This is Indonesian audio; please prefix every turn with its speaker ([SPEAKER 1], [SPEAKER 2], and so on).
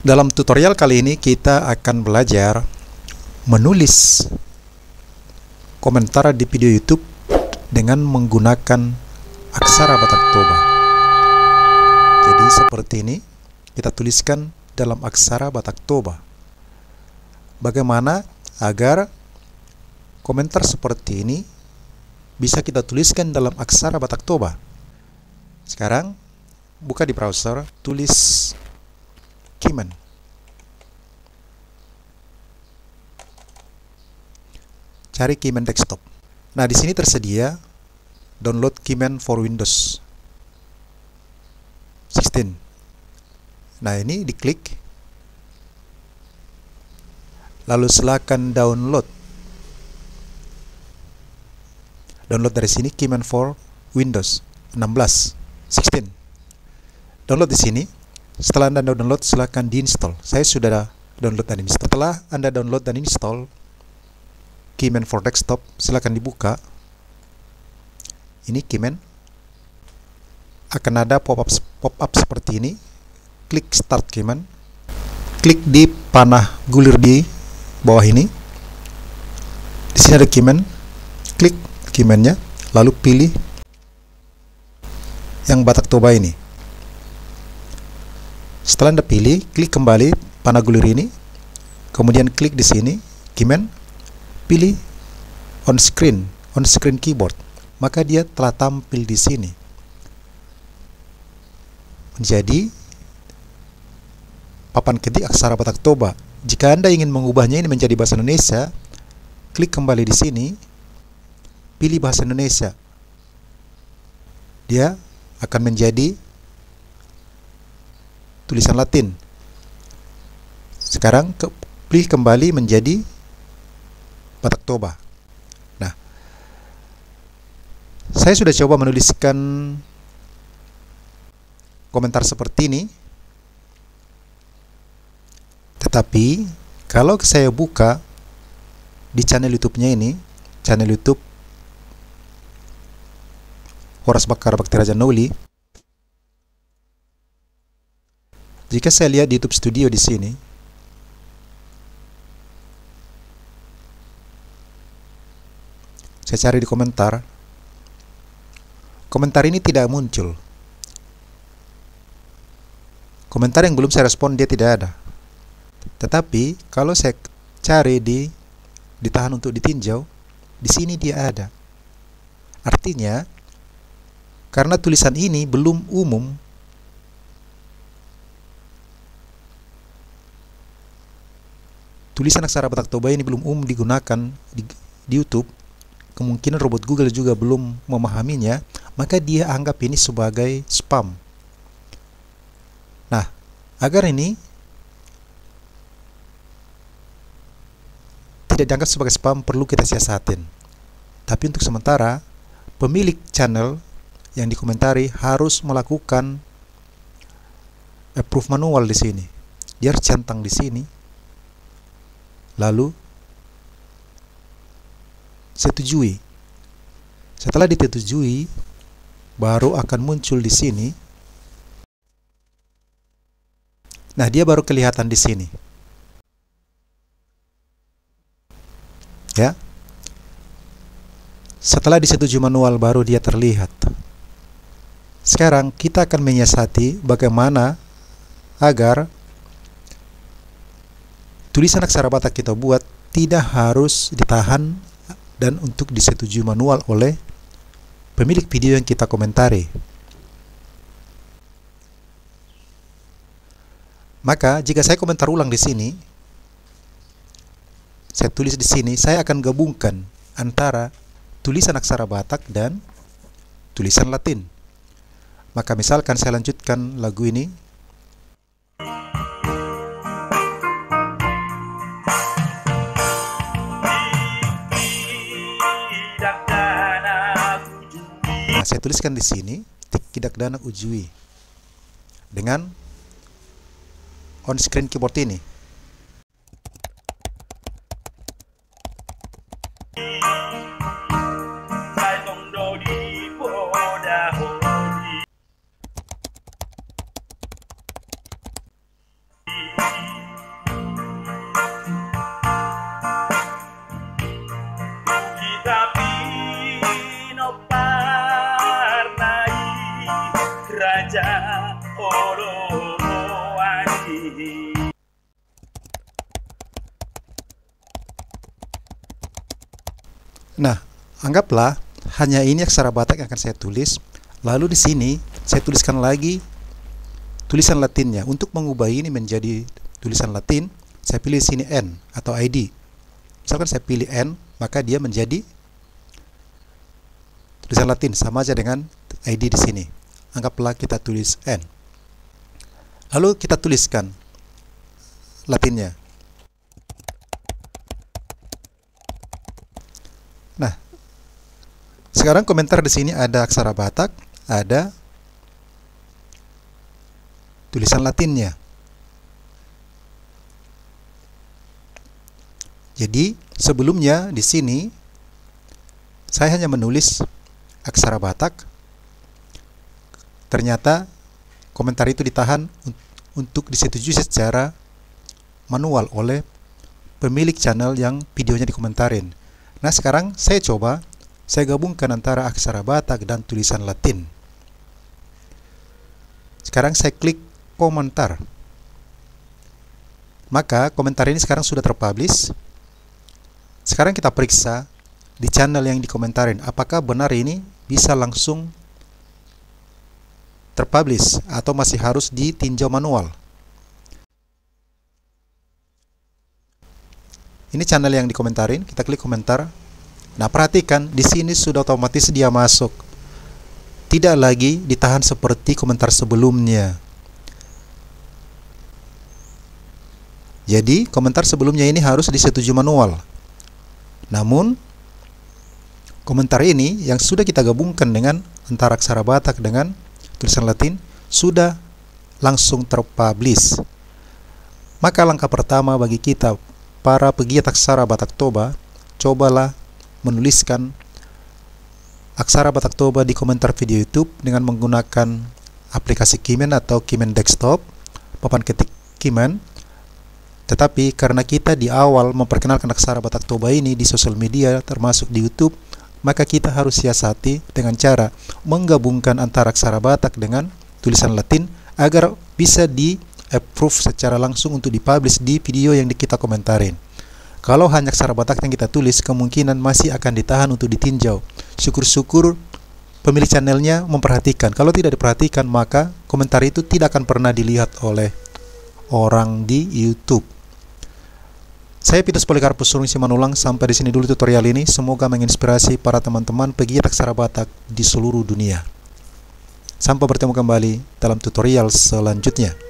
[SPEAKER 1] Dalam tutorial kali ini kita akan belajar menulis komentar di video YouTube dengan menggunakan aksara Batak Toba. Jadi seperti ini kita tuliskan dalam aksara Batak Toba. Bagaimana agar komentar seperti ini bisa kita tuliskan dalam aksara Batak Toba? Sekarang buka di browser, tulis Keyman. Cari Keyman desktop. Nah, di sini tersedia download Keyman for Windows 16. Nah, ini diklik. Lalu silakan download. Download dari sini Keyman for Windows 16, 16. Download di sini. Setelah Anda download, silakan diinstal. Saya sudah download dan install. Setelah Anda download dan install Keyman for Desktop, silakan dibuka. Ini Keyman. Akan ada pop-up seperti ini. Klik Start Keyman. Klik di panah gulir di bawah ini. Di sini ada Keyman. Klik Keyman-nya, lalu pilih yang Batak Toba ini. Setelah Anda pilih, klik kembali panah gulir ini, kemudian klik di sini Keyman, pilih on screen keyboard, maka dia telah tampil di sini menjadi papan ketik aksara Batak Toba. Jika Anda ingin mengubahnya ini menjadi bahasa Indonesia, klik kembali di sini, pilih bahasa Indonesia, dia akan menjadi tulisan Latin. Sekarang pilih kembali menjadi Batak Toba. Nah, saya sudah coba menuliskan komentar seperti ini. Tetapi kalau saya buka di channel YouTube-nya ini, channel YouTube Horas Bakar Bakti Raja Noli. Jika saya lihat di YouTube Studio di sini, saya cari di komentar, komentar ini tidak muncul. Komentar yang belum saya respon dia tidak ada. Tetapi kalau saya cari ditahan untuk ditinjau, di sini dia ada. Artinya, karena tulisan ini belum umum, tulisan aksara Batak Toba ini belum umum digunakan di YouTube, kemungkinan robot Google juga belum memahaminya, maka dia anggap ini sebagai spam. Nah, agar ini tidak dianggap sebagai spam, perlu kita siasatin. Tapi untuk sementara, pemilik channel yang dikomentari harus melakukan approve manual di sini. Dia harus centang di sini. Lalu setujui. Setelah disetujui, baru akan muncul di sini. Nah, dia baru kelihatan di sini. Ya. Setelah disetujui manual, baru dia terlihat. Sekarang kita akan menyiasati bagaimana agar tulisan aksara Batak kita buat tidak harus ditahan dan untuk disetujui manual oleh pemilik video yang kita komentari. Maka jika saya komentar ulang di sini, saya tulis di sini, saya akan gabungkan antara tulisan aksara Batak dan tulisan Latin. Maka misalkan saya lanjutkan lagu ini. Nah, saya tuliskan di sini Kidak Dana Ujui dengan on screen keyboard ini. Nah, anggaplah hanya ini aksara Batak yang akan saya tulis. Lalu di sini saya tuliskan lagi tulisan Latinnya. Untuk mengubah ini menjadi tulisan Latin, saya pilih sini N atau ID. Misalkan saya pilih N, maka dia menjadi tulisan Latin sama aja dengan ID di sini. Anggaplah kita tulis N. Lalu kita tuliskan Latinnya. Nah, sekarang komentar di sini ada aksara Batak, ada tulisan Latinnya. Jadi sebelumnya di sini saya hanya menulis aksara Batak. Ternyata komentar itu ditahan untuk disetujui secara manual oleh pemilik channel yang videonya dikomentarin. Nah, sekarang saya coba, saya gabungkan antara aksara Batak dan tulisan Latin. Sekarang saya klik komentar. Maka komentar ini sekarang sudah terpublish. Sekarang kita periksa di channel yang dikomentarin, apakah benar ini bisa langsung terpublish atau masih harus ditinjau manual. Ini channel yang dikomentarin, kita klik komentar. Nah, perhatikan di sini sudah otomatis dia masuk. Tidak lagi ditahan seperti komentar sebelumnya. Jadi, komentar sebelumnya ini harus disetujui manual. Namun, komentar ini yang sudah kita gabungkan dengan antara aksara Batak dengan tulisan Latin sudah langsung terpublish. Maka langkah pertama bagi kita para pegiat aksara Batak Toba, cobalah menuliskan aksara Batak Toba di komentar video YouTube dengan menggunakan aplikasi Kimen atau Kimen Desktop, papan ketik Kimen. Tetapi karena kita di awal memperkenalkan aksara Batak Toba ini di sosial media termasuk di YouTube, maka kita harus siasati dengan cara menggabungkan antara aksara Batak dengan tulisan Latin agar bisa di-approve secara langsung untuk dipublish di video yang kita komentarin. Kalau hanya aksara Batak yang kita tulis, kemungkinan masih akan ditahan untuk ditinjau. Syukur-syukur pemilik channelnya memperhatikan. Kalau tidak diperhatikan, maka komentar itu tidak akan pernah dilihat oleh orang di YouTube. Saya Pitus Polikarpus Surung Simanulang, sampai di sini dulu tutorial ini. Semoga menginspirasi para teman-teman pegiat aksara Batak di seluruh dunia. Sampai bertemu kembali dalam tutorial selanjutnya.